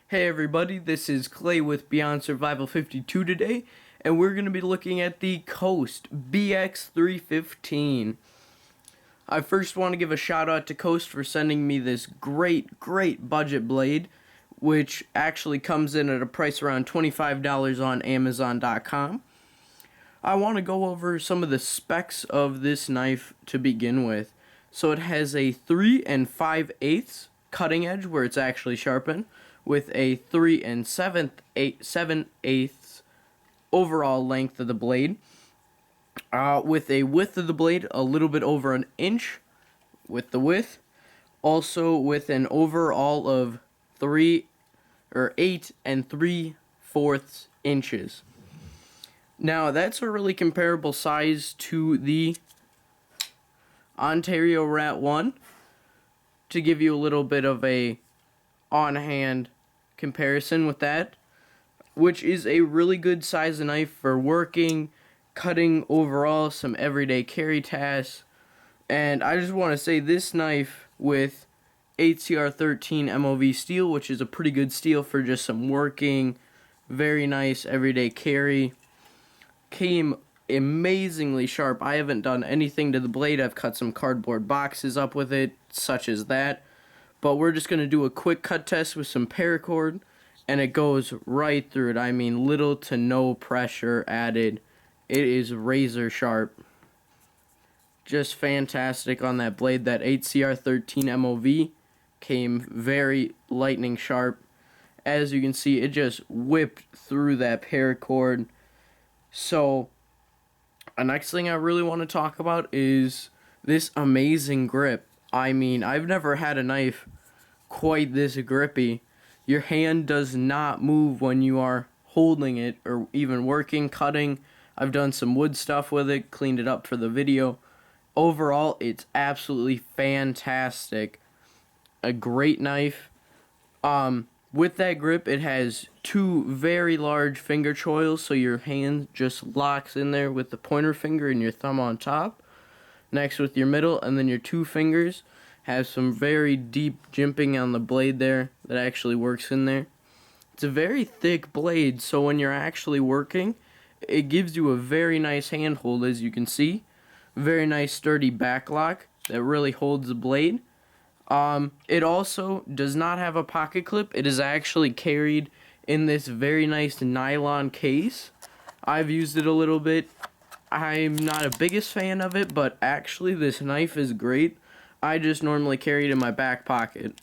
Hey everybody, this is Clay with Beyond Survival 52 today, and we're going to be looking at the Coast BX315. I first want to give a shout out to Coast for sending me this great budget blade, which actually comes in at a price around $25 on Amazon.com. I want to go over some of the specs of this knife to begin with. So it has a 3 5/8 cutting edge where it's actually sharpened, with a 3 7/8 overall length of the blade, with a width of the blade a little bit over an inch with the width, also with an overall of 8 3/4 inches. Now that's a really comparable size to the Ontario Rat 1, to give you a little bit of a on-hand comparison with that, which is a really good size of knife for working, cutting overall, some everyday carry tasks. And I just want to say this knife with HCR13 MOV steel, which is a pretty good steel for just some working, very nice everyday carry, came amazingly sharp. I haven't done anything to the blade. I've cut some cardboard boxes up with it, such as that. But we're just going to do a quick cut test with some paracord, and it goes right through it. I mean, little to no pressure added. It is razor sharp. Just fantastic on that blade. That HCR13 MOV came very lightning sharp. As you can see, it just whipped through that paracord. So the next thing I really want to talk about is this amazing grip. I mean, I've never had a knife quite this grippy. Your hand does not move when you are holding it or even working, cutting. I've done some wood stuff with it, cleaned it up for the video. Overall, it's absolutely fantastic. A great knife. With that grip, it has two very large finger choils, so your hand just locks in there with the pointer finger and your thumb on top. Next with your middle, and then your two fingers have some very deep jimping on the blade there that actually works in there. It's a very thick blade, so when you're actually working, it gives you a very nice handhold, as you can see. Very nice sturdy back lock that really holds the blade. It also does not have a pocket clip. It is actually carried in this very nice nylon case. I've used it a little bit. I'm not a biggest fan of it, but actually this knife is great. I just normally carry it in my back pocket.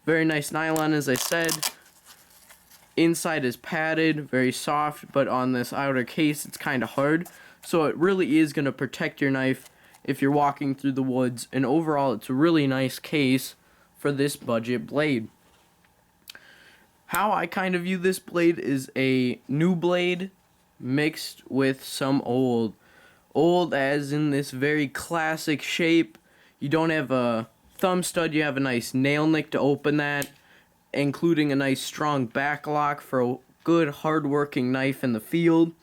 Very nice nylon, as I said. Inside is padded, very soft, but on this outer case it's kind of hard. So it really is going to protect your knife if you're walking through the woods, and overall it's a really nice case for this budget blade. How I kind of view this blade is a new blade mixed with some old. Old as in this very classic shape. You don't have a thumb stud, you have a nice nail nick to open that, including a nice strong back lock for a good hard-working knife in the field.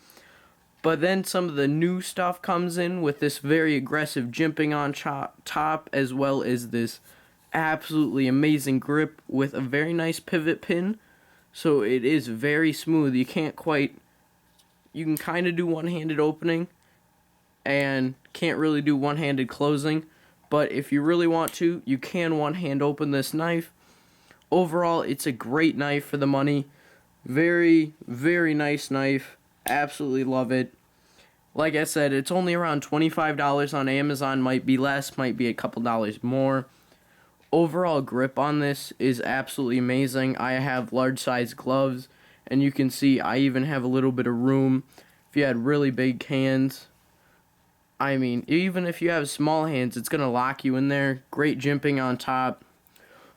But then some of the new stuff comes in with this very aggressive jimping on top, as well as this absolutely amazing grip with a very nice pivot pin. So it is very smooth. You can kind of do one-handed opening and can't really do one-handed closing. But if you really want to, you can one-hand open this knife. Overall, it's a great knife for the money. Very nice knife. Absolutely love it. Like I said, it's only around $25 on Amazon. Might be less, might be a couple dollars more. Overall grip on this is absolutely amazing. I have large size gloves, and you can see I even have a little bit of room if you had really big hands. I mean, even if you have small hands, it's going to lock you in there. Great jimping on top.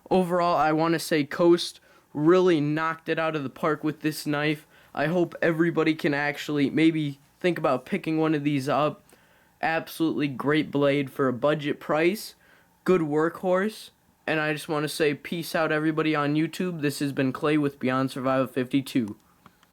Overall, I want to say Coast really knocked it out of the park with this knife. I hope everybody can actually maybe think about picking one of these up. Absolutely great blade for a budget price. Good workhorse. And I just want to say peace out everybody on YouTube. This has been Clay with Beyond Survival 52.